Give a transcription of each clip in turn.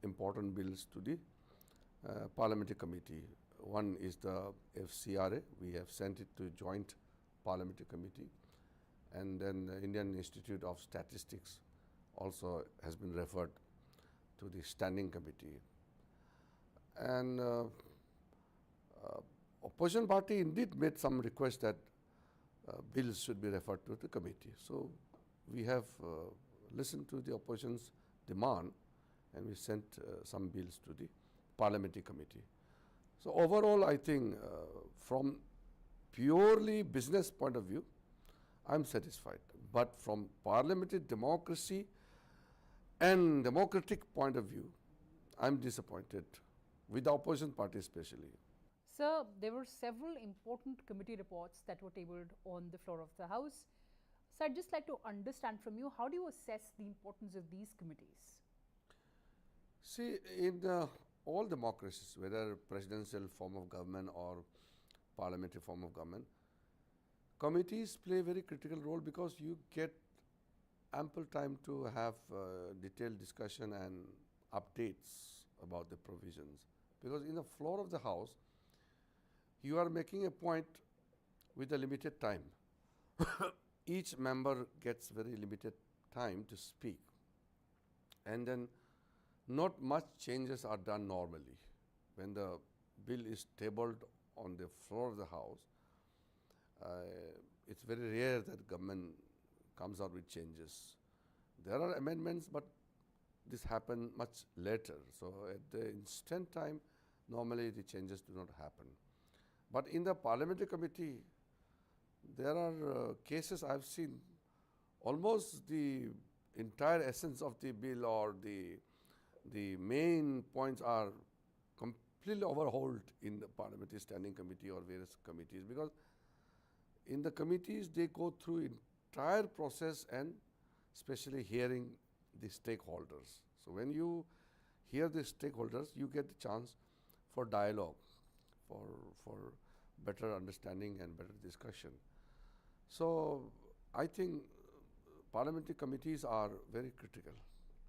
important bills to the parliamentary committee. One is the FCRA. We have sent it to joint parliamentary committee, and then the Indian Institute of Statistics also has been referred to the standing committee. And opposition party indeed made some request that bills should be referred to the committee. So we have listened to the opposition's demand, and we sent some bills to the parliamentary committee. So overall, I think from purely business point of view, I'm satisfied. But from parliamentary democracy and democratic point of view, I'm disappointed, with the opposition party especially. Sir, there were several important committee reports that were tabled on the floor of the House. So I'd just like to understand from you, how do you assess the importance of these committees? See, in all democracies, whether presidential form of government or parliamentary form of government, committees play a very critical role because you get ample time to have detailed discussion and updates about the provisions. Because in the floor of the House, you are making a point with a limited time. Each member gets very limited time to speak, and then not much changes are done normally. When the bill is tabled on the floor of the House, it's very rare that government comes out with changes. There are amendments, but this happens much later. So at the instant time, normally the changes do not happen. But in the parliamentary committee, there are cases I've seen, almost the entire essence of the bill or the main points are completely overhauled in the parliamentary standing committee or various committees, because in the committees they go through entire process and especially hearing the stakeholders. So when you hear the stakeholders, you get the chance for dialogue, for better understanding and better discussion. So I think parliamentary committees are very critical,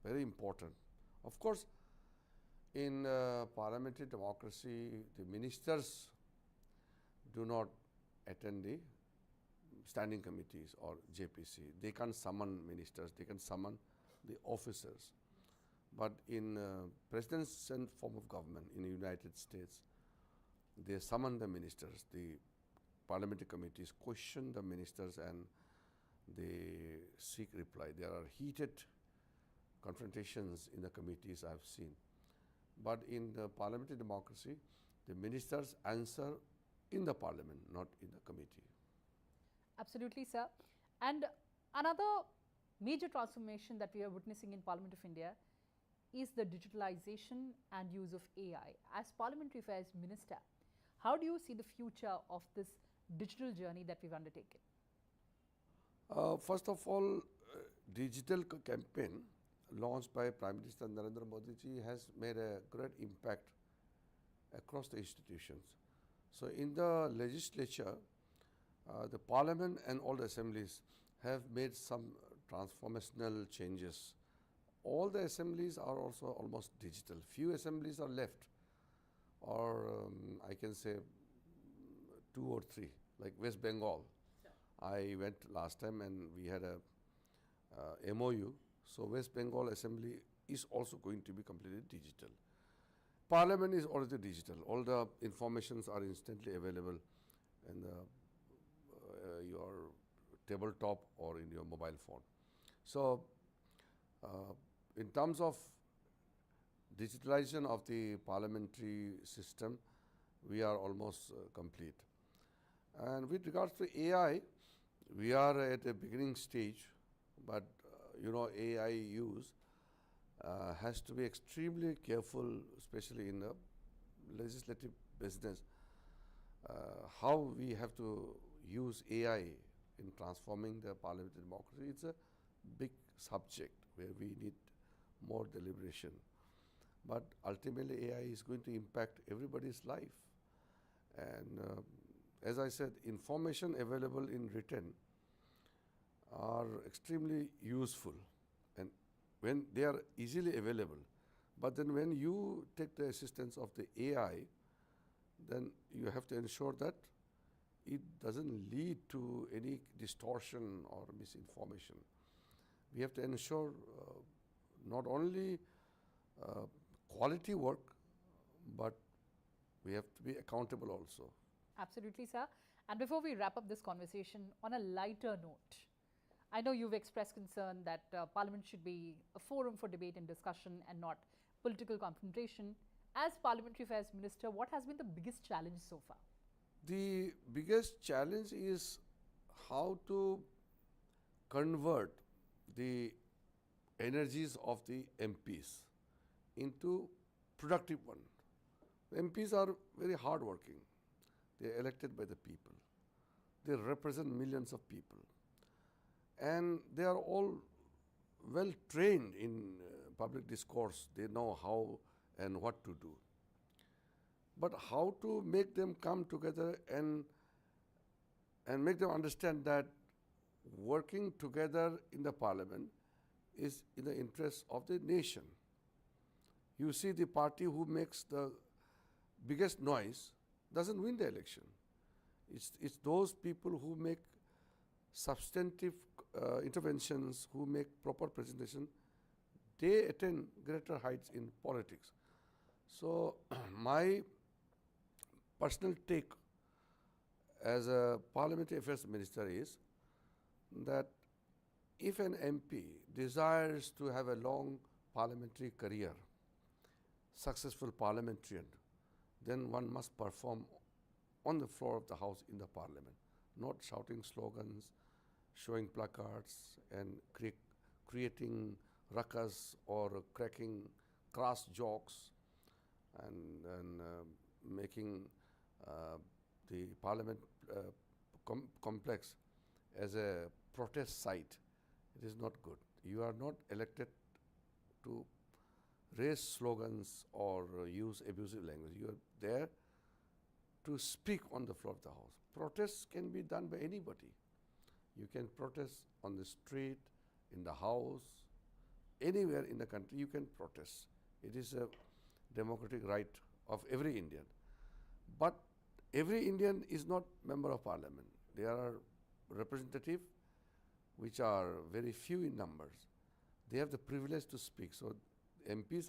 very important. Of course, in parliamentary democracy, the ministers do not attend the standing committees or JPC. They can summon ministers, they can summon the officers. But in presidential form of government in the United States, they summon the ministers. The parliamentary committees question the ministers and they seek reply. There are heated confrontations in the committees I've seen. But in the parliamentary democracy, the ministers answer in the parliament, not in the committee. Absolutely, sir. And another major transformation that we are witnessing in Parliament of India is the digitalization and use of AI. As Parliamentary Affairs Minister, how do you see the future of this digital journey that we've undertaken? First of all, digital campaign launched by Prime Minister Narendra Modi ji has made a great impact across the institutions. So in the legislature, the parliament and all the assemblies have made some transformational changes. All the assemblies are also almost digital. Few assemblies are left, or I can say 2 or 3, like West Bengal. Sure. I went last time and we had a MOU. So West Bengal Assembly is also going to be completely digital. Parliament is already digital. All the informations are instantly available in your tabletop or in your mobile phone. So in terms of digitalization of the parliamentary system, we are almost complete. And with regards to AI, we are at a beginning stage, but AI use has to be extremely careful, especially in the legislative business. How we have to use AI in transforming the parliamentary democracy, it's a big subject where we need more deliberation. But ultimately AI is going to impact everybody's life. And as I said, information available in written are extremely useful. And when they are easily available, But then when you take the assistance of the AI, then you have to ensure that it doesn't lead to any distortion or misinformation. We have to ensure not only uh, quality work, but we have to be accountable also. Absolutely, sir. And before we wrap up this conversation, on a lighter note, I know you've expressed concern that Parliament should be a forum for debate and discussion and not political confrontation. As Parliamentary Affairs Minister, what has been the biggest challenge so far? The biggest challenge is how to convert the energies of the MPs into productive one. MPs are very hardworking. They are elected by the people. They represent millions of people. And they are all well trained in public discourse. They know how and what to do. But how to make them come together and make them understand that working together in the parliament is in the interest of the nation. You see, the party who makes the biggest noise doesn't win the election. It's those people who make substantive interventions, who make proper presentation, they attain greater heights in politics. So my personal take as a parliamentary affairs minister is that if an MP desires to have a long parliamentary career, successful parliamentarian, then one must perform on the floor of the house in the parliament, not shouting slogans, showing placards and creating ruckus or cracking crass jokes and making the parliament complex as a protest site. It is not good. You are not elected to raise slogans or use abusive language. You are there to speak on the floor of the house. Protests can be done by anybody. You can protest on the street, in the house, anywhere in the country you can protest. It is a democratic right of every Indian. But every Indian is not member of parliament. There are representative which are very few in numbers. They have the privilege to speak. So MPs